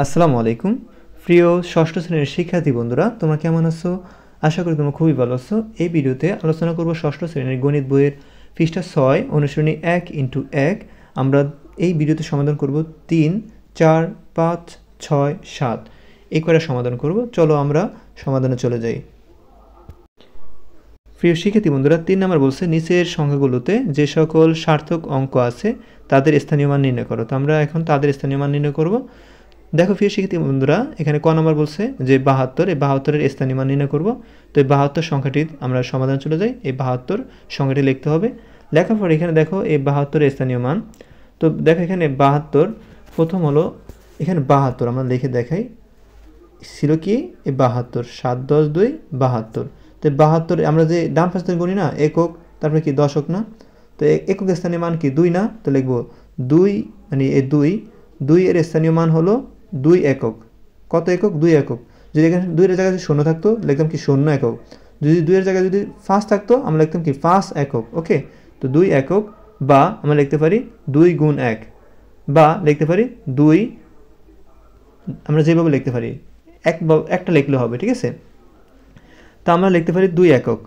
আসসালামু আলাইকুম প্রিয় ষষ্ঠ শ্রেণীর শিক্ষার্থী বন্ধুরা, তোমরা কেমন আছো? আশা করি তোমরা খুবই ভালো আছো। এই ভিডিওতে আলোচনা করব ষষ্ঠ শ্রেণীর গণিত বইয়ের পৃষ্ঠা 6 অনুশীলনী 1x1। আমরা এই ভিডিওতে সমাধান করব 3, 4, 5, 6, 7 এই কয়টা সমাধান করব। চলো আমরা সমাধানে চলে যাই। প্রিয় শিক্ষার্থী বন্ধুরা, 3 নম্বর বলছে নিচের সংখ্যাগুলোতে যে সকল সার্থক অঙ্ক আছে তাদের স্থানীয় মান নির্ণয় করো। তো আমরা এখন তাদের স্থানীয় মান নির্ণয় করব। দেখো প্রিয় শিক্ষার্থী বন্ধুরা, এখানে ক নম্বর বলছে যে 72, এই 72-এর স্থানীয় মান নির্ণয় করব। তো এই 72 সংখ্যাটি আমরা সমাধান চলে যাই। এই 72 সংখ্যাটি লিখতে হবে। লেখার পর এখানে দেখো এই 72-এর স্থানীয় মান। তো দেখো এখানে 72, প্রথম হলো এখানে 72 আমরা লিখে দেখাই। ছিল কি এই 72, 7 10 2 72। তো 72 আমরা যে ডান পাশ থেকে গুনি না, একক তারপরে কি দশক না, তো একক স্থানীয় মান কি 2 না, তো লিখব 2, মানে এই 2 এর স্থানীয় মান হলো 2 একক। কত একক? 2 একক। যদি এখানে 2 এর জায়গায় শূন্য থাকতো লিখতাম কি 0 একক। যদি 2 এর জায়গায় যদি 5 থাকতো আমরা লিখতাম কি 5 একক। ওকে, তো 2 একক, বা আমরা লিখতে পারি 2 গুণ 1, বা লিখতে পারি 2, আমরা যেভাবে লিখতে পারি একটা লিখলে হবে, ঠিক আছে। তো আমরা লিখতে পারি 2 একক।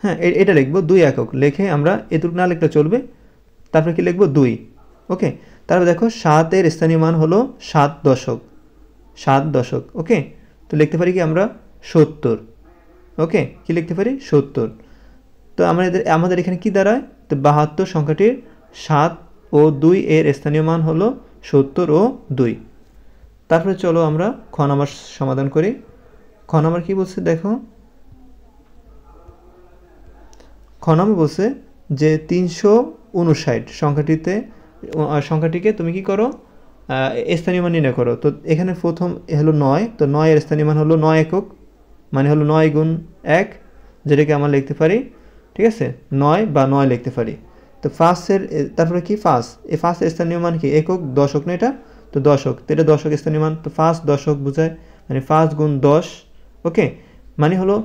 হ্যাঁ, এটা লিখবো 2 একক, লিখে আমরা এটুকু না লিখলে চলবে। তারপরে কি লিখবো 2। ওকে, তারপর দেখো 7 এর স্থানীয় মান হলো 7 দশক। 7 দশক। ওকে, তো লিখতে পারি কি আমরা 70। ওকে, কি লিখতে পারি 70। তো আমাদের এখানে কি দাঁড়ায়? তো 72 সংখ্যাটির 7 ও 2 এর স্থানীয় মান হলো 70 ও 2। তারপরে চলো আমরা খ নাম্বার সমাধান করি। খ নাম্বার কি বলছে দেখো, খ নাম্বার বলছে যে 359 সংখ্যাটিকে তুমি কি করো, স্থানীয় মান নির্ণয় করো। তো এখানে প্রথম হলো 9, তো 9 এর স্থানীয় মান হলো 9 একক, মানে হলো 9 গুণ 1, যেটাকে আমরা লিখতে পারি, ঠিক আছে, 9 বা 9 লিখতে পারি। তো ফার্স্টের তারপরে কি এই ফার্স্টের স্থানীয় মান কি একক, দশক না এটা, তো দশক, তো এটা দশক স্থানীয় মান, তো ফার্স্ট দশক বোঝায়, মানে 5 গুণ 10। ওকে, মানে হলো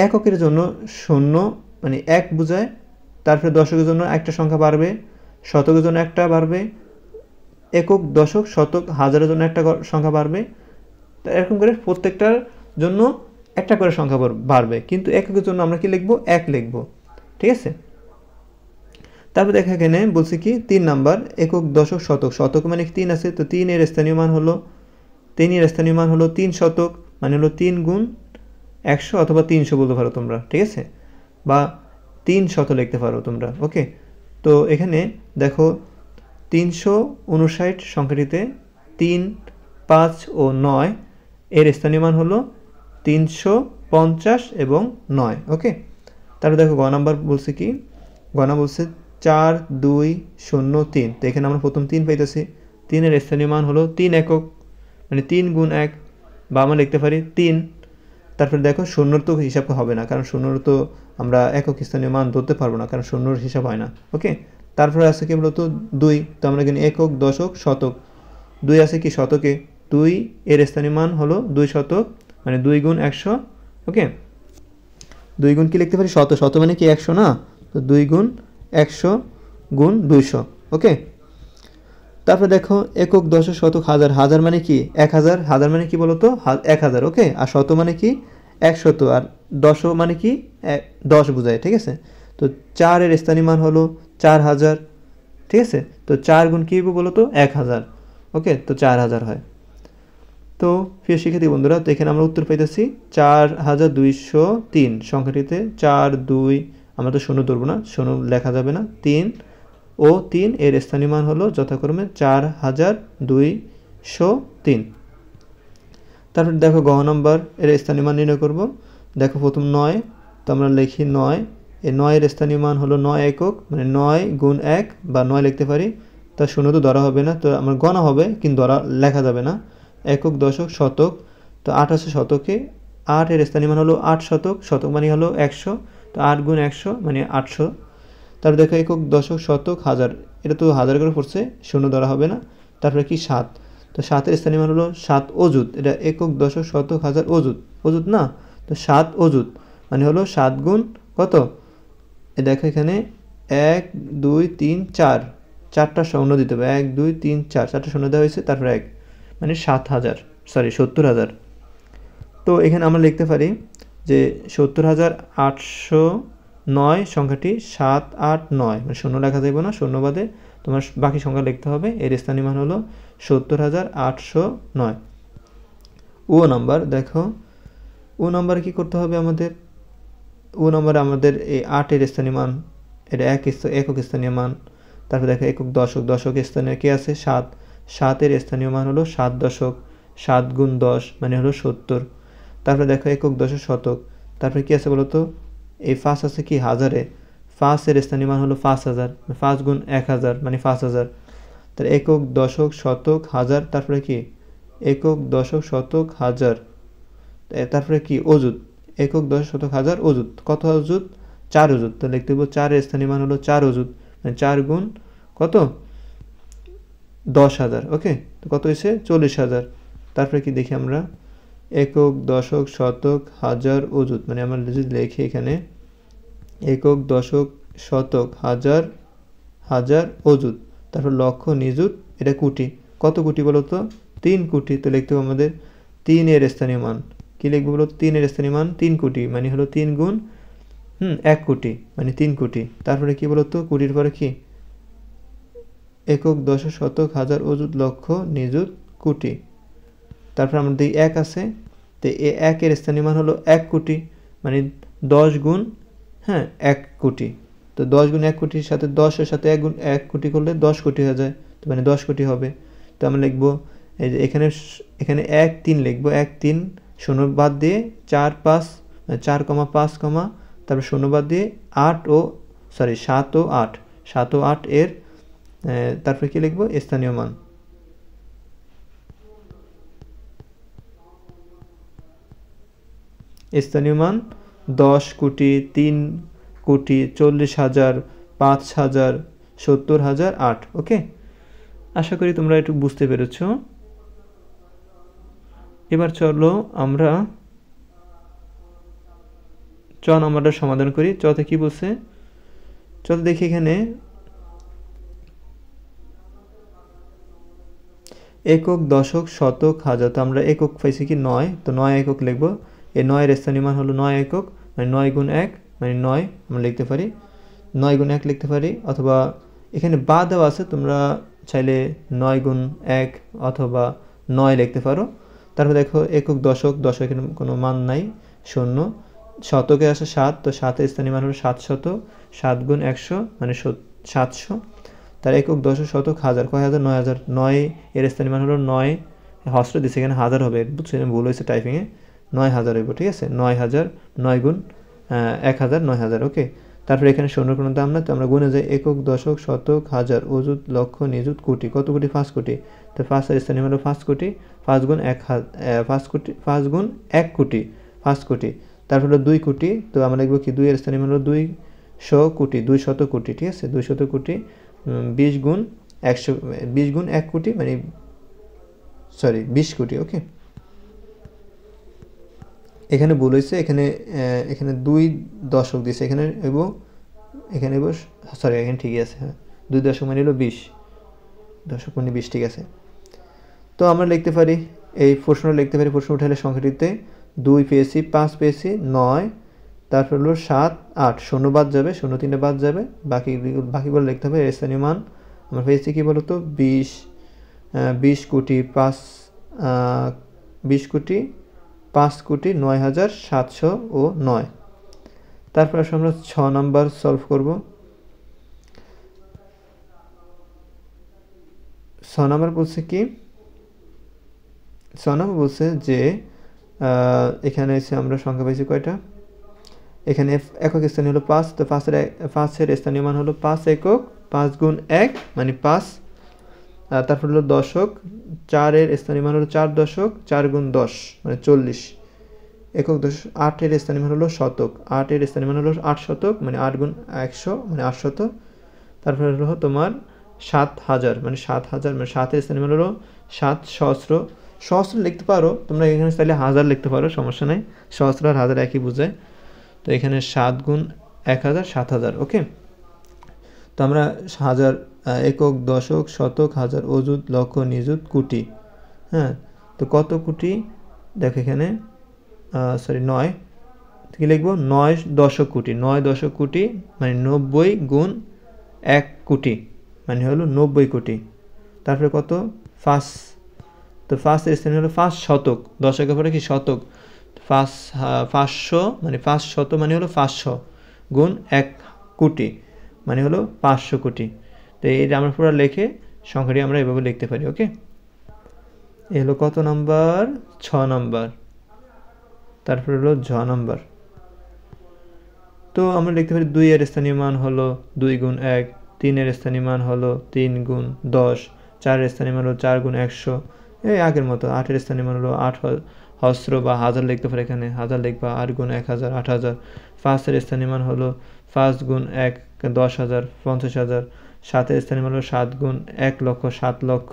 এককের জন্য 0, মানে 1 বোঝায়। তারপরে দশকের জন্য একটা সংখ্যা বাড়বে, শতকের জন্য একটা বাড়বে, একক, দশক, শতক, হাজারের জন্য একটা সংখ্যা বাড়বে। তো এরকম করে প্রত্যেকটার জন্য একটা করে সংখ্যা বাড়বে, কিন্তু এককের জন্য আমরা কি লিখবো? 1 লিখবো, ঠিক আছে। তারপর দেখা এখানে বলছে কি 3 নাম্বার, একক, দশক, শতক। শতক মানে 3 আছে, তো 3 এর স্থানীয় মান হলো 3 শতক, মানে হলো 3 গুণ 100 অথবা 300 বলতে পারো তোমরা, ঠিক আছে, বা 3 শত লিখতে পারো তোমরা। ওকে, তো এখানে দেখো 359 সংখ্যাটিতে 3, 5 ও 9 এর স্থানীয় মান হলো 350 এবং 9। ওকে, তারপর দেখো গ নাম্বার বলছে কি, গ নাম্বার বলছে 4 2 0 3। তো এখানে আমরা প্রথম 3 পাইতেছি। 3 এর স্থানীয় মান হলো 3 একক, মানে 3 গুণ 1, বা আমরা লিখতে পারি 3। তারপরে দেখো শূন্যর তো হিসাব হবে না, কারণ শূন্যর তো আমরা একক স্থানীয় মান ধরতে পারবো না, কারণ শূন্যর হিসাব হয় না। ওকে, তারপরে আছে কি বলতো 2, তো আমরা এখানে একক, দশক, শতক, 2 আছে কি শতকে, 2 এর স্থানীয় মান হলো 2 শতক, মানে 2 গুণ 100। ওকে, 2 গুণ কি লিখতে পারি শত, শত মানে কি 100 না, তো 2 গুণ 100 গুণ 200। ওকে, তারপরে দেখো একক, দশক, শতক, হাজার। হাজার মানে কি 1000, হাজার মানে কি বলতো 1000। ওকে, আর শত মানে কি 100, আর 10 মানে কি 10 বোঝায়, ঠিক আছে। তো 4 এর স্থানীয় মান হলো 4000, ঠিক আছে। তো 4 গুণ কি বলতো 1000। ওকে, তো 4000 হয়। তো প্রিয় শিক্ষার্থী বন্ধুরা, তো এখানে আমরা উত্তর পাইতেছি 4203 সংখ্যাটিতে 4 2, আমরা তো শূন্য ধরবো না, শূন্য লেখা যাবে না, 3 ও 3 এর স্থানীয় মান হলো যথাক্রমে 4203। তারপর দেখো গ নম্বর এর স্থানীয় মান নির্ণয় করব। দেখো প্রথম 9, তো আমরা লিখি 9, এই 9 এর স্থানীয় মান হলো 9 একক, মানে 9 গুণ 1, বা 9 লিখতে পারি। তা শূন্য তো ধরা হবে না, তো আমার গণা হবে কিন্তু লেখা যাবে না। একক, দশক, শতক, তো 8 আছে শতকে, 8 এর স্থানীয় মান হলো 8 শতক, শতক মানে হলো 100, তো 8 গুণ 100 মানে 800। তারপর দেখো একক, দশক, শতক, হাজার, এটা তো হাজার করে পড়ছে, শূন্য ধরা হবে না। তারপরে কি 7, তো 7 এর স্থানীয় মান হলো 7 অযুত, এটা একক, দশক, শতক, হাজার, অযুত, অযুত না, তো 7 অযুত মানে হলো 7 গুণ কত, দেখো এখানে 1 2 3 4, 4টা শূন্য দিতে হবে, 1 2 3 4, 4টা শূন্য দেওয়া হয়েছে, তারপরে 1, মানে 7000, 70,000। তো এখানে আমরা লিখতে পারি যে 70,809 সংখ্যাটি 789, মানে শূন্য লেখা যাবে না, শূন্য বাদে তোমার বাকি সংখ্যা লিখতে হবে। এর স্থানীয় মান হলো 70,809। ও নাম্বার দেখো, ও নাম্বার কি করতে হবে আমাদের? ও নাম্বারে আমাদের এই 8-এর স্থানীয় মান, এটা একক স্থানীয় মান। তারপর দেখো একক দশক, দশক স্থানীয় কি আছে? 7, 7-এর স্থানীয় মান হলো 7 দশক, 7 গুণ 10 মানে হলো 70। তারপরে দেখো একক দশক শতক, তারপরে কি আছে বলো তো? এই 5 আছে কি হাজারে, 5-এর স্থানীয় মান হলো 5,000, 5 গুণ 1000 মানে 5,000। তাহলে একক দশক শতক হাজার, তারপরে কি একক দশক শতক হাজার, তারপরে কি অযুত, একক দশক শতক হাজার অযুত। কত অযুত? 4 অযুত। তো লিখতে হবে 4-এর স্থানীয় মান হলো 4 অযুত, মানে 4 গুণ কত? 10,000। ওকে, তো কত হয়েছে? 40,000। তারপরে কি দেখি আমরা, একক দশক শতক হাজার অযুত, মানে আমরা যদি লিখি এখানে একক দশক শতক হাজার, হাজার অযুত, তারপর লক্ষ নিযুত, এটা কোটি। কত কোটি বলো তো? 3 কোটি। তো লিখতে হবে আমাদের 3-এর স্থানীয় মান, কি লিখবো বলো? 3-এর স্থানীয় মান 3 কোটি, মানে হলো 3 গুণ 1 কোটি, মানে 3 কোটি। তারপরে কি বলো তো? কোটির পরে কি? একক দশক শতক হাজার অযুত লক্ষ নিযুত কোটি। তারপর আমাদের এই 1 আছে, তো এই 1-এর স্থানীয় মান হলো 1 কোটি, মানে 10 গুণ 1 কোটি। তো 10 গুণ 1 কোটির সাথে 10-এর সাথে 1 গুণ 1 কোটি করলে 10 কোটি হয়ে যায়, তো মানে 10 কোটি হবে। তো আমরা লিখবো এই যে এখানে 1 3 লিখবো, 1 3 শূন্য বাদ দিয়ে 4 5, 4,5, তারপর শূন্য বাদ দিয়ে 7 ও 8, 7 ও 8 এর তারপরে কি লিখবো? স্থানীয় মান। স্থানীয় মান 10 কোটি, 3 কোটি, 40,000, 5,000, 70,000, 8। ওকে, আশা করি তোমরা একটু বুঝতে পেরেছ। এবার চলো আমরা চ নাম্বারটা সমাধান করি। চতে কি বলছে? চল দেখি এখানে একক দশক শতক হাজার, তো আমরা একক পাইছি কি 9, তো 9 একক লিখবো। এই 9-এর স্থানীয় মান হলো 9 একক, মানে 9 গুণ 1 মানে 9 আমরা লিখতে পারি, 9 গুণ 1 লিখতে পারি, অথবা এখানে বা দেওয়া আছে, তোমরা চাইলে 9 গুণ 1 অথবা 9 লিখতে পারো। তারপর দেখো একক দশক, দশকের কোনো মান নাই, শূন্য। শতকে আসে 7, তো 7-এর স্থানীয় মান হলো 700, 7 গুণ 100 মানে 700। তার একক দশক শতক হাজার, কয় হাজার? 9,000, 9 এর স্থানীয় মান হলো 9, হস্ত দিচ্ছে এখানে হাজার হবে, বুঝছেন? ভুল হয়েছে টাইপিংয়ে, 9,000 হইব, ঠিক আছে? 9,000, 9 গুণ 1,000, 9,000। ওকে, তারপরে এখানে শূন্য কোনো দাম না, তো আমরা গুণে যাই একক দশক শতক হাজার অযুত লক্ষ নিযুত কোটি। কত কোটি? 5 কোটি। তো 5-এর স্থানীয় হলো 5 কোটি, 5 গুণ 5 কোটি, 5 গুণ 1 কোটি, 5 কোটি। তারপর হলো 2 কোটি, তো আমরা লিখবো কি? 2-এর স্থানীয় হলো 200 কোটি, 200 কোটি, ঠিক আছে? 200 কোটি, 20 গুণ 100, 20 গুণ 1 কোটি মানে 20 কোটি। ওকে, এখানে ভুল হয়েছে, এখানে 2 দশক দিয়েছে, এখানে এবং এখানে এখানে ঠিকই আছে। 2 দশক মানে হলো 20 দশক মানে 20, ঠিক আছে। তো আমরা লিখতে পারি, এই প্রশ্নটা লিখতে পারি, প্রশ্ন উঠালে সংখ্যাটিতে 2 পেয়েছি, 5 পেয়েছি, 9, তারপর হলো 7 8, শূন্য বাদ যাবে, শূন্য 3 বাদ যাবে, বাকিগুলো লিখতে হবে। স্থানীয় মান আমরা পেয়েছি কি বলতো? 20 কোটি 20 কোটি 5 কোটি 9,709। তারপর আমরা 6 নাম্বার সলভ করব। 6 নাম্বার বলছে কি? 6 নাম্বার বলছে যে এখানে এসে আমরা সংখ্যা পাইছি কয়টা? এখানে একক স্থানীয় হলো 5, তো 5-এর স্থানীয় মান হলো 5 একক, 5 গুণ 1 মানে 5। তারপর হলো দশক, 4-এর স্থানীয় মান হলো 4 দশক, 4 গুণ 10 মানে 40 একক দশক। 8-এর স্থানীয় মান হলো শতক, 8-এর স্থানীয় মান হলো 8 শতক মানে 8 গুণ 100 মানে 800। তারপর হলো তোমার 7,000 মানে 7,000, মানে 7-এর স্থানীয় মান হলো 7 সহস্র। সহস্র লিখতে পারো তোমরা, এখানে চাইলে হাজার লিখতে পারো, সমস্যা নেই, সহস্র আর হাজার একই বোঝায়। তো এখানে 7 গুণ 1,000 7,000। ওকে, তো আমরা হাজার, একক দশক শতক হাজার অযুত লক্ষ নিযুত কোটি, তো কত কোটি, দেখো এখানে সরি 9 কি লিখবো, 9 দশক কোটি, 9 দশক কোটি মানে 90 গুণ 1 কোটি মানে হলো 90 কোটি। তারপরে কত, ফার্স্ট, তো ফার্স্টের স্থানীয় হলো ফার্স্ট শতক, দশকের পরে কি শতক, ফার্স্ট 500 মানে ফার্স্ট শত মানে হলো 500 গুণ 1 কোটি মানে হলো 500 কোটি। তো এই আমরা পুরো লিখে সংখ্যাটি আমরা এভাবে লিখতে পারি। ওকে, এই হলো কত নাম্বার, 6 নাম্বার। তারপরে হলো 6 নাম্বার। তো আমরা লিখতে পারি 2 এর স্থানীয় মান হলো 2 গুণ 1, 3 এর স্থানীয় মান হলো 3 গুণ 10, 4 এর স্থানীয় মান হলো 4 গুণ 100, এই আগের মতো। 8 এর স্থানীয় মান হলো 8 হস্র বা হাজার লিখতে পারি, এখানে হাজার লিখবা, 8 গুণ 1000 8000। 5 এর স্থানীয় মান হলো 5 গুণ 1 10,000 50,000। 7 এর স্থানীয় মান হলো 7 গুণ 1 লক্ষ 7 লক্ষ।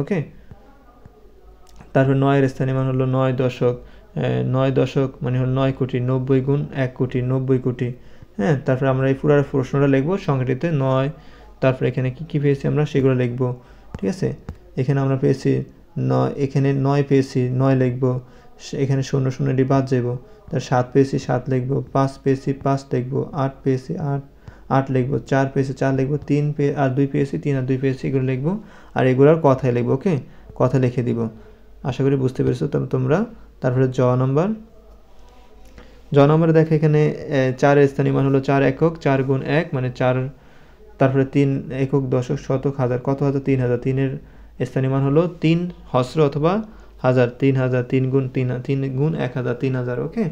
ওকে, তারপর 9 এর স্থানীয় মান হলো 9 দশক, 9 দশক মানে হলো 9 কোটি, 90 গুণ 1 কোটি 90 কোটি। হ্যাঁ, তারপরে আমরা এই পুরো প্রশ্নটা লিখবো সংখ্যাটিতে 9। তারপরে এখানে কি কি পেয়েছি আমরা সেগুলো লিখবো। ঠিক আছে, এখানে আমরা পেয়েছি 9, এখানে 9 পেয়েছি 9 লিখবো, এখানে 0 0 বাদ যাবো। তার 7 পেয়েছি 7 লিখবো, 5 পেয়েছি 5 লিখবো, 8 পেয়েছি 8 লিখবো, 4 পেয়েছি 4 লিখবো, 3 আর 2 পেয়েছি 3 আর 2 পেয়েছি, এগুলো লিখবো। আর এগুলোর কথায় লিখবো। ওকে, কথা লিখে দিব। আশা করি বুঝতে পেরেছো তোমরা। তারপরে জ নম্বরে দেখো এখানে 4 এর স্থানীয় মান হলো 4 একক, 4 গুণ 1 মানে 4। তারপরে 3 একক দশক শতক হাজার, কত হাজার, 3000। 3 এর স্থানীয় মান হলো 3 হস্র অথবা হাজার, 3000, 3 গুণ 3 গুণ 1000 3000। ওকে,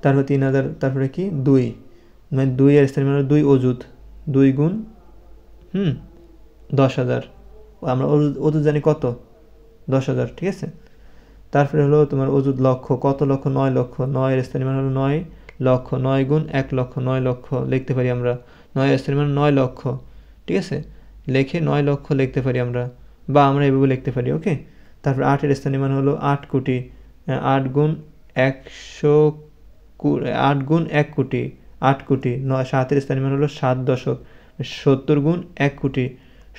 তারপরে 3000, তারপরে কি 2 মানে 2 এর স্থানীয় মান হলো 2 অযুত, 2 গুণ 10,000। আমরা অযুত জানি কত, 10,000। ঠিক আছে, তারপরে হলো তোমার অযুত লক্ষ, কত লক্ষ, 9 লক্ষ। 9 এর স্থানীয় মান হলো 9 লক্ষ, 9 গুণ 1 লক্ষ 9 লক্ষ লিখতে পারি আমরা। 9 এর স্থানীয় মান 9 লক্ষ। ঠিক আছে, লিখে 9 লক্ষ লিখতে পারি আমরা, বা আমরা এভাবে লিখতে পারি। ওকে, তারপর 8 এর স্থানীয় মান হলো 8 কোটি, 8 গুণ 100, 8 গুণ 1 কোটি 8 কোটি। 7 এর স্থানীয় মান হলো 7 দশক, 70 গুণ 1 কোটি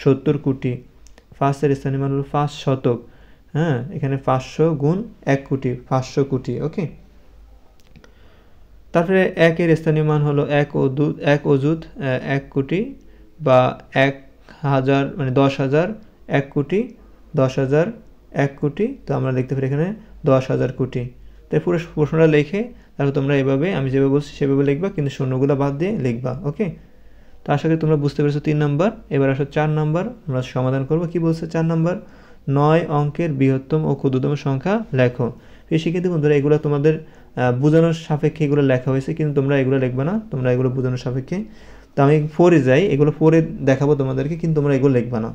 70 কোটি। 5 এর স্থানীয় মান হলো 5 শতক, হ্যাঁ এখানে 500 গুণ 1 কোটি 500 কোটি। ওকে, তারপরে 1 এর স্থানীয় মান হলো 1 অযুত 1 কোটি বা 1000 মানে 10,000, 1 কোটি 10,000 1 কোটি। তো আমরা লিখতে পারি এখানে 10,000 কোটি। তাই পুরো প্রশ্নটা লিখে তারপর তোমরা এভাবে আমি যেভাবে বলছি সেভাবে লিখবা, কিন্তু শূন্যগুলো বাদ দিয়ে লিখবা। ওকে, তো আশা করি তোমরা বুঝতে পেরেছো 3 নাম্বার। এবার আসো 4 নাম্বার, আমরা সমাধান করব। কি বলছে 4 নাম্বার, 9 অঙ্কের বৃহত্তম ও ক্ষুদ্রতম সংখ্যা লেখো। এই শিক্ষার্থী বন্ধুরা, এগুলো তোমাদের বোঝানোর সাপেক্ষে এগুলো লেখা হয়েছে, কিন্তু তোমরা এগুলো লিখবে না, তোমরা এগুলো বোঝানোর সাপেক্ষে। তো আমি 4-এ যাই, এগুলো 4-এ দেখাবো তোমাদেরকে, কিন্তু তোমরা এগুলো লিখবে না।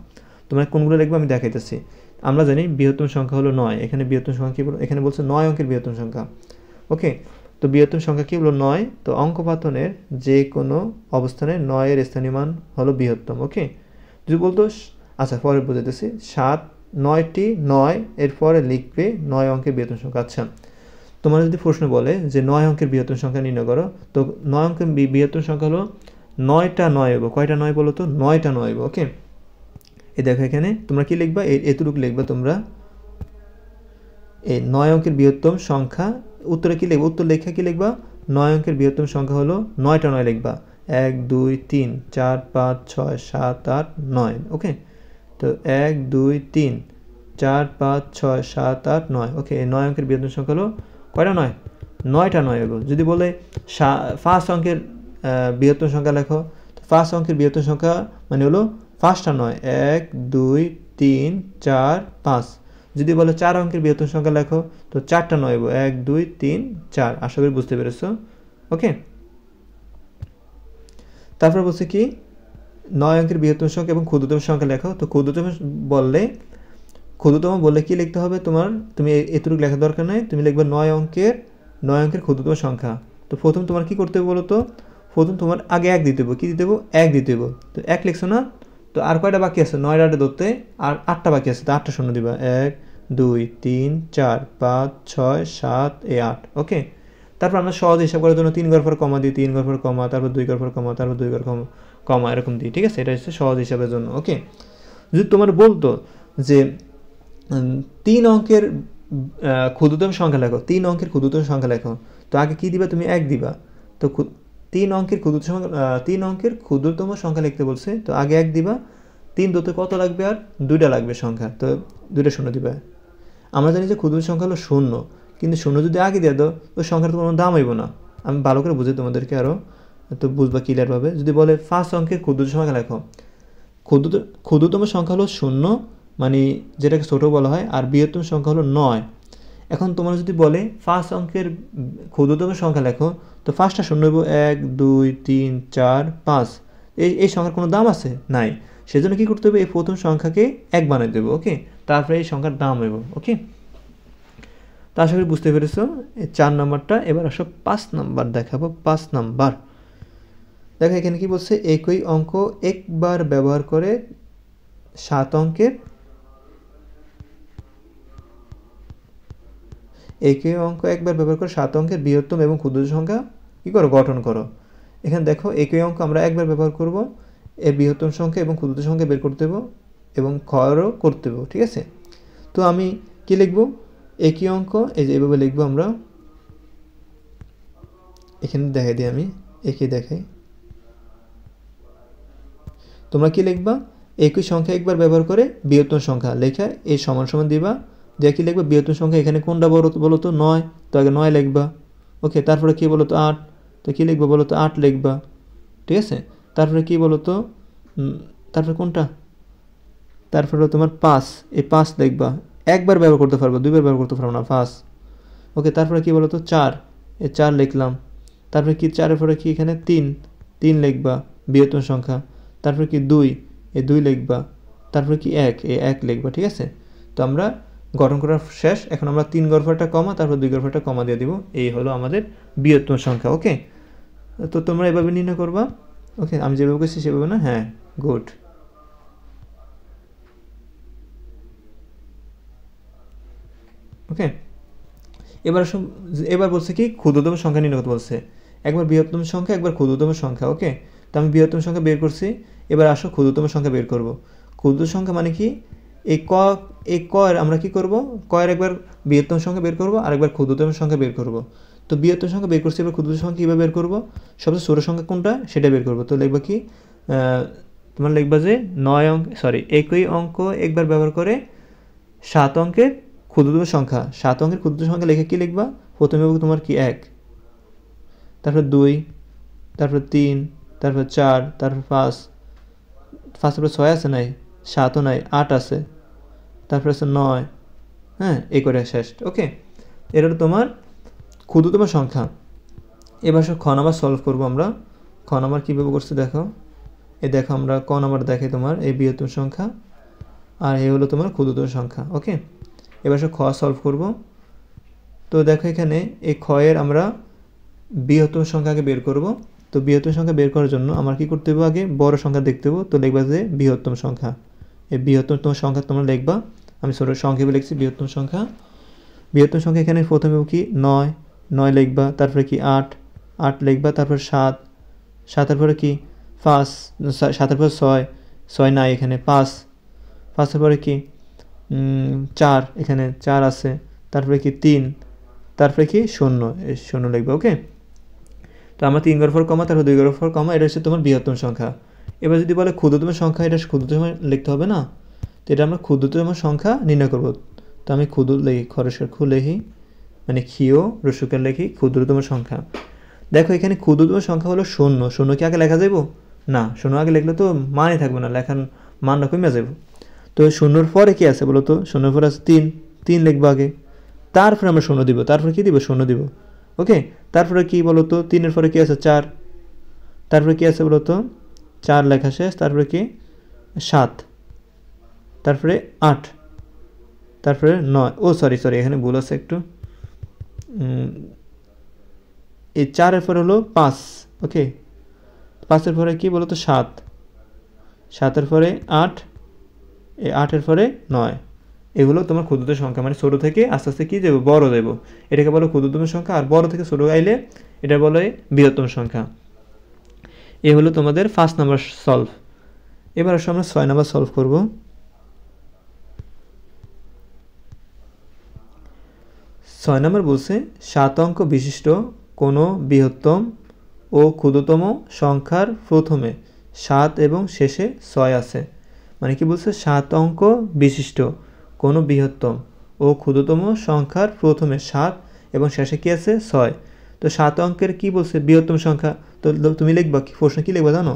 তোমরা কোনগুলো লিখবে আমি দেখাইতেছি। আমরা জানি বৃহত্তম সংখ্যা হলো 9, এখানে বৃহত্তম সংখ্যা কি বলো, এখানে বলছে 9 অঙ্কের বৃহত্তম সংখ্যা। ওকে, তো বৃহত্তম সংখ্যা কি হলো 9। তো অঙ্কপাতনের যে কোনো অবস্থানে 9 এর স্থানীয় মান হলো বৃহত্তম। ওকে, যদি বলতো, আচ্ছা পরে বুঝাইতেছি, 9টি 9 এর পরে লিখবে 9 অঙ্কের বৃহত্তম সংখ্যা। আচ্ছা, তোমার যদি প্রশ্ন বলে যে 9 অঙ্কের বৃহত্তম সংখ্যা নির্ণয় করো, তো 9 অঙ্কের বৃহত্তম সংখ্যা হলো 9টা 9 হবো। কয়টা 9 বলো তো, 9টা 9 হবো। ওকে, এই দেখো এখানে তোমরা কি লিখবা, এতটুকু লিখবা তোমরা, এই 9 অঙ্কের বৃহত্তম সংখ্যা। উত্তরে কি লিখবা, উত্তর লেখা কি লিখবা, 9 অঙ্কের বৃহত্তম সংখ্যা হলো 9টা 9 লিখবা, 1 2 3 4 5 6 7 8 9। ওকে, তো 1 2 3 4 5 6 7 8 9। ওকে, এই 9 অঙ্কের বৃহত্তম সংখ্যা হলো কয়টা 9, 9টা 9 হলো। যদি বলে 5 অঙ্কের বৃহত্তম সংখ্যা লেখো, তো 5 অঙ্কের বৃহত্তম সংখ্যা মানে হলো 5টা 9, 1 2 3 4 5। যদি বলে 4 অঙ্কের বৃহত্তম সংখ্যা লেখো, তো 4টা 9 হবো, 1 2 3 4। আশা করি বুঝতে পেরেছো। ওকে, তারপর বলছে কি 9 অঙ্কের বৃহত্তম সংখ্যা এবং ক্ষুদ্রতম সংখ্যা লেখো। তো ক্ষুদ্রতম বললে কি লিখতে হবে তোমার, তুমি এতটুকু লেখার দরকার নেই, তুমি লিখবে 9 অঙ্কের ক্ষুদ্রতম সংখ্যা। তো প্রথম তোমার কি করতে হবে বলো তো, প্রথম তোমার আগে 1 দিতে হবে। কি দিতে হবে, 1 দিতে হবে। তো 1 লিখছো না, তো আর কয়টা বাকি আছে, 9 8 ধরতে আর 8টা বাকি আছে, তো 8টা শূন্য দিবা, 1 2 3 4 5 6 7 এই 8। ওকে, তারপর আমরা সহজ হিসাব করার জন্য 3 ঘর পর কমা দিই, 3 ঘর পর কমা, তারপর 2 ঘর পর কমা, তারপর 2 ঘর কমা এরকম দিই। ঠিক আছে, এটা হচ্ছে সহজ হিসাবের জন্য। ওকে, যদি তোমার বলতো যে 3 অঙ্কের ক্ষুদ্রতম সংখ্যা লেখো, 3 অঙ্কের ক্ষুদ্রতম সংখ্যা লেখো। তো আগে কি দিবা, তুমি 1 দিবা। তো 3 অঙ্কের ক্ষুদ্রতম সংখ্যা 3 অঙ্কের ক্ষুদ্রতম সংখ্যা লিখতে বলছে, তো আগে 1 দিবা। 3 দুতে কত লাগবে, আর 2টা লাগবে সংখ্যা, তো 2টা শূন্য দিবা। আমরা জানি যে ক্ষুদ্রতম সংখ্যা হলো 0, কিন্তু 0 যদি আগে দিয়ে দাও ওই সংখ্যার কোনো দাম হইব না। আমি ভালো করে বুঝি তোমাদেরকে আরও, তো বুঝবা ক্লিয়ারভাবে। যদি বলে 5 অঙ্কের ক্ষুদ্রতম সংখ্যা লেখো, ক্ষুদ্রতম সংখ্যা হলো 0, মানে যেটাকে ছোটো বলা হয়, আর বৃহত্তম সংখ্যা হলো 9। এখন তোমরা যদি বলে 5 অঙ্কের ক্ষুদ্রতম সংখ্যা লেখো, তো 5টা শূন্য হইব 1 2 3 4 5। এই সংখ্যার কোনো দাম আছে নাই, সেজন্য কী করতে হবে, এই প্রথম সংখ্যাকে 1 বানিয়ে দেবো। ওকে, তারপরে এই সংখ্যার দাম হইব। ওকে, তা আশা করি বুঝতে পেরেছো এই 4 নম্বরটা। এবার আসো 5 নম্বর দেখাবো। 5 নম্বর দেখো এখানে কি বলছে, একই অঙ্ক একবার ব্যবহার করে 7 অঙ্কের একই অঙ্ক একবার ব্যবহার করে 7 অঙ্কের বৃহত্তম এবং ক্ষুদ্রতম সংখ্যা কী করো, গঠন করো। এখানে দেখো একই অঙ্ক আমরা একবার ব্যবহার করব, এর বৃহত্তম সংখ্যা এবং ক্ষুদ্রতম সংখ্যা বের করতে দেবো এবং ক্ষয়ও করতে দেবো। ঠিক আছে, তো আমি কি লিখব, একই অঙ্ক এই যে এভাবে লিখবো আমরা। এখানে দেখাই দিই, আমি একই দেখাই। তোমরা কি লিখবা, একই সংখ্যা একবার ব্যবহার করে বৃহত্তম সংখ্যা লেখা এই সমান সমান দিবা। দিয়ে কি লিখবা, বৃহত্তম সংখ্যা এখানে কোনটা বলো তো, 9, তো আগে 9 লিখবা। ওকে, তারপরে কি বলো তো 8, তো কী লিখবা বলো তো 8 লিখবা। ঠিক আছে, তারপরে কি বলো তো, তারপরে কোনটা, তারপরে তোমার 5, এই 5 লিখবা। একবার ব্যবহার করতে পারবো, দুইবার ব্যবহার করতে পারবো না 5। ওকে, তারপরে কি বলো তো 4, এই 4 লিখলাম। তারপরে কি 4-এর পরে কি এখানে 3 লিখবা বৃহত্তম সংখ্যা। তারপরে কি 2, এই 2 লিখবা। তারপরে কি 1, এই 1 লিখবা। ঠিক আছে, তো আমরা গঠন করা শেষ। এখন আমরা 3 গড়ফাটা কমা, তারপর 2 গড়ফাটা কমা দিয়ে দিব। এই হলো আমাদের বৃহত্তম সংখ্যা। ওকে, তো তোমরা এভাবে নির্ণয় করবা। ওকে, আমি যেভাবে করছি সেভাবে না, হ্যাঁ, গুড। ওকে, এবার বলছে কি, ক্ষুদ্রতম সংখ্যা নির্ণয় করতে বলছে। একবার বৃহত্তম সংখ্যা, একবার ক্ষুদ্রতম সংখ্যা। ওকে, তো আমি বৃহত্তম সংখ্যা বের করছি, এবার আসো ক্ষুদ্রতম সংখ্যা বের করব। ক্ষুদ্র সংখ্যা মানে কি, এই কয়ের আমরা কি করব, কয়ের একবার বৃহত্তম সংখ্যা বের করব আর একবার ক্ষুদ্রতম সংখ্যা বের করব। তো বৃহত্তম সংখ্যা বের করছি, এবার ক্ষুদ্রতম সংখ্যা কীভাবে বের করব, সবচেয়ে ছোটো সংখ্যা কোনটা সেটা বের করব। তো লিখবা কি, তোমার লিখবা যে একই অঙ্ক একবার ব্যবহার করে 7 অঙ্কের ক্ষুদ্রতম সংখ্যা। 7 অঙ্কের ক্ষুদ্রতম সংখ্যা লিখে কি লিখবা, প্রথমে তোমার কি 1, তারপর 2, তারপর 3, তারপর 4, তারপর 5, 5-এর পর 6 আছে নাই, 7ও নাই, 8 আছে, তারপর আছে 9, হ্যাঁ, এই করে শেষ। ওকে, এটা হলো তোমার ক্ষুদ্রতম সংখ্যা। এবার খ নাম্বার সলভ করবো আমরা। খ নাম্বার কীভাবে করছি দেখো, দেখো আমরা ক নাম্বার দেখে তোমার এই বৃহত্তম সংখ্যা, আর এই হলো তোমার ক্ষুদ্রতম সংখ্যা। ওকে, এবার খ সলভ করব। তো দেখো এখানে এই ক্ষয়ের আমরা বৃহত্তম সংখ্যাকে বের করব। তো বৃহত্তম সংখ্যা বের করার জন্য আমার কি করতে হবে, আগে বড় সংখ্যা দেখতে হবে। তো লিখবা যে বৃহত্তম সংখ্যা, এই বৃহত্তম সংখ্যা তোমরা লিখবা। আমি ছোটো সংক্ষেপে লিখছি বৃহত্তম সংখ্যা। বৃহত্তম সংখ্যা এখানে প্রথমে কি 9 লিখবা, তারপরে কি 8 লিখবা, তারপর 7-এর পরে কি 5, 7-এর পরে 6 নাই এখানে, 5-এর পরে কি 4, এখানে 4 আছে, তারপরে কি 3, তারপরে কি 0 লিখবা। ওকে, তো আমরা 3 গড় পর কমা, তারপর 2 গড় পর কমা, এটা হচ্ছে তোমার বৃহত্তম সংখ্যা। এবার যদি বলে ক্ষুদ্রতম সংখ্যা, এটা ক্ষুদ্রতম লিখতে হবে না, তো এটা আমরা ক্ষুদ্রতম সংখ্যা নির্ণয় করব। তো আমি ক্ষুদ্র লিখি, খরস্বর খু লিখি, মানে ক্ষীয় রসুকার লিখি ক্ষুদ্রতম সংখ্যা। দেখো এখানে ক্ষুদ্রতম সংখ্যা হলো 0 কি আগে লেখা যাব না, 0 আগে লিখলে তো মানে থাকবে না, লেখার মানটা কমে যাব। তো 0-এর পরে কি আছে বলো তো, 0-এর পরে আছে 3 লিখবো আগে, তারপরে আমরা 0 দিব, তারপরে কি দিব, 0 দিব। ওকে, তারপরে কি বলো তো, 3-এর পরে কি আছে 4, তারপরে কি আছে বলো তো, 4 লেখা শেষ, তারপরে কি 7, তারপরে 8, তারপরে 9, ও সরি এখানে ভুল আছে একটু, এই 4-এর পরে হলো 5। ওকে, 5-এর পরে কি বলো তো 7-এর পরে 8, এই 8-এর পরে 9। এগুলো তোমার ক্ষুদ্রতম সংখ্যা, মানে ছোটো থেকে আস্তে আস্তে কী দেবো, বড় দেবো, এটাকে বলো ক্ষুদ্রতম সংখ্যা। আর বড় থেকে ছোটো আইলে এটা বলে বৃহত্তম সংখ্যা। এ হলো তোমাদের 5 নাম্বার সলভ। এবার আসলে আমরা 6 নাম্বার সলভ করব। 6 নম্বর বলছে 7 অঙ্ক বিশিষ্ট কোনো বৃহত্তম ও ক্ষুদ্রতম সংখ্যার প্রথমে 7 এবং শেষে 6 আছে। মানে কি বলছে 7 অঙ্ক বিশিষ্ট কোনো বৃহত্তম ও ক্ষুদ্রতম সংখ্যার প্রথমে 7 এবং শেষে কি আছে 6। তো 7 অঙ্কের কি বলছে বৃহত্তম সংখ্যা। তো তুমি লিখবা কি প্রশ্ন কি লিখবা জানো?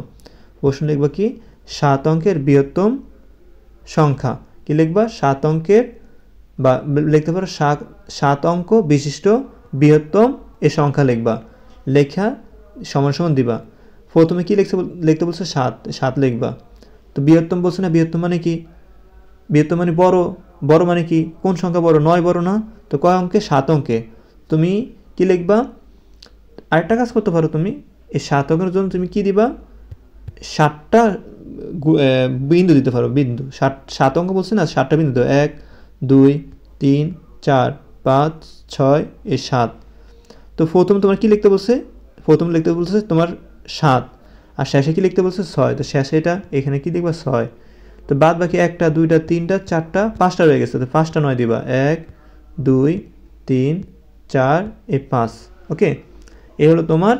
প্রশ্ন লিখবা কি 7 অঙ্কের বৃহত্তম সংখ্যা। কি লিখবা 7 অঙ্কের বা লিখতে পারো 7 অঙ্ক বিশিষ্ট বৃহত্তম এ সংখ্যা লিখবা। লেখা সমান সমান দিবা। প্রথমে কি লিখতে বলছে 7 লিখবা। তো বৃহত্তম বলছে না, বৃহত্তম মানে কি? বৃহত্তম মানে বড়। বড় মানে কি? কোন সংখ্যা বড়? 9 বড় না? তো কয় অঙ্কে? 7 অঙ্কে। তুমি কি লিখবা? আরেকটা কাজ করতে পারো তুমি, এই 7 অঙ্কের জন্য তুমি কি দিবা? 7টা বিন্দু দিতে পারো। বিন্দু 7 অঙ্ক বলছে না, 7টা বিন্দু দাও। 1 2 3 4 5 6 এই 7। তো প্রথম তোমার কি লিখতে বলছে? প্রথম লিখতে বলছে তোমার 7 আর শেষে কি লিখতে বলছে 6। তো শেষে এটা এখানে কি লিখবা 6। তো বাদ বাকি 1টা 2টা 3টা 4টা 5টা রয়ে গেছে। তো 5টা 9 দিবা। 1 2 3 4 এই 5। ওকে, এই হলো তোমার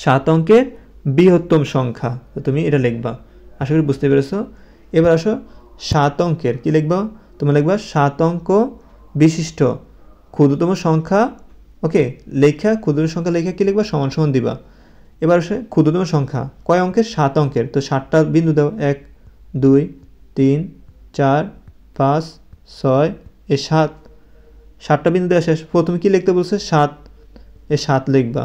7 অঙ্কের বৃহত্তম সংখ্যা। তো তুমি এটা লিখবা। আশা করি বুঝতে পেরেছো। এবার আসো 7 অঙ্কের কি লিখবা? তুমি লিখবা 7 অঙ্ক বিশিষ্ট ক্ষুদ্রতম সংখ্যা। ওকে, লেখা ক্ষুদ্রতম সংখ্যা লেখা কি লিখবা? সমান সমান দিবা। এবার আসে ক্ষুদ্রতম সংখ্যা কয় অঙ্কের? 7 অঙ্কের। তো 7টা বিন্দু দাও। 1 2 3 4 5 6 এই 7। 7টা বিন্দু দেওয়া শেষ। প্রথমে কি লিখতে বলছে? 7 এই 7 লিখবা।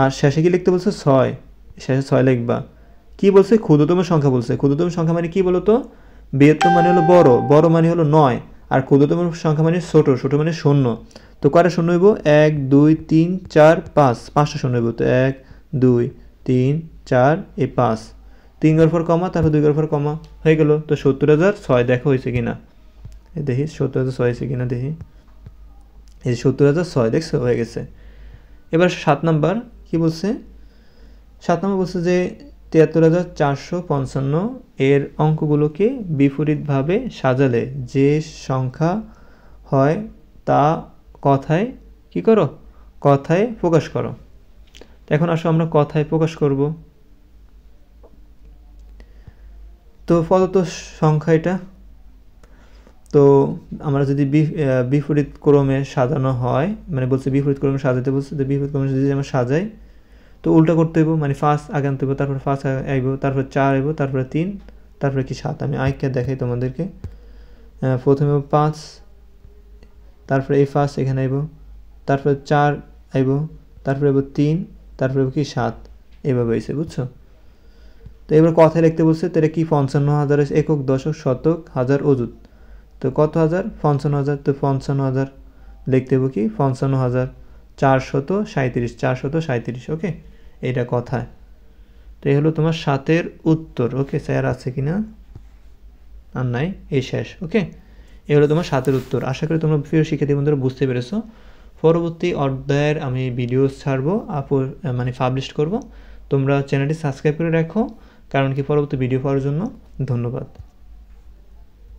আর শেষে কি লিখতে বলছে? 6 শেষে 6 লিখবা। কি বলছে? ক্ষুদ্রতম সংখ্যা বলছে। ক্ষুদ্রতম সংখ্যা মানে কি বলো তো? বৃহত্তম মানে হলো বড়, বড় মানে হলো 9, আর ক্ষুদ্রতম সংখ্যা মানে ছোট, ছোট মানে শূন্য। তো কয়টা শূন্য হইব? 1 2 3 4 5, 5টা শূন্য হইব। তো 1 2 3 4 এই 5। 3 ঘর পর কমা, তারপর 2 ঘর পর কমা, হয়ে গেল। তো 70,006 দেখো হয়েছে কিনা। দেখি 70,006 হয়েছে কিনা দেখি। এই 70,006 দেখছো হয়ে গেছে। এবার 7 নাম্বার কি বলছে? 7 নম্বর বলছে যে 73,455 এর অঙ্কগুলোকে বিপরীতভাবে সাজালে যে সংখ্যা হয় তা কথায় কি করো? কথায় প্রকাশ করো। তো এখন আসো আমরা কথায় প্রকাশ করব। তো প্রদত্ত সংখ্যা এটা। তো আমরা যদি বিপরীত ক্রমে সাজানো হয়, মানে বলছে বিপরীত ক্রমে সাজাতে বলছে, তো বিপরীত ক্রমে যদি আমরা সাজাই তো উল্টা করতে হইব। মানে 5 আগে আনতে হইব, তারপরে 5 আইব, তারপরে 4 আইব, তারপরে 3, তারপরে কি 7। আমি আইকে দেখাই তোমাদেরকে। প্রথমে 5, তারপরে এই 5 এখানে আইব, তারপরে 4 আইব, তারপরে আইব 3, তারপরে কি 7। এইভাবে হয়েছে, বুঝছো? তো এবার কথায় লিখতে বলছে, তো এটা কি 55,000 একক, দশক, শতক, হাজার, অযুত। তো কত হাজার? 55,000। তো 55,000 লিখতে হইব কি 55,437, 437। ওকে, এটা কথায়। তো এই হলো তোমার 7-এর উত্তর। ওকে, স্যার আছে কিনা? আর নাই, এই শেষ। ওকে, এই হলো তোমার 7-এর উত্তর। আশা করি তোমরা প্রিয় শিক্ষার্থী বন্ধুরা বুঝতে পেরেছো। পরবর্তী অধ্যায়ের আমি ভিডিও ছাড়বো, মানে পাবলিশ করব। তোমরা চ্যানেলটি সাবস্ক্রাইব করে রাখো, কারণ কি পরবর্তী ভিডিও পাওয়ার জন্য। ধন্যবাদ।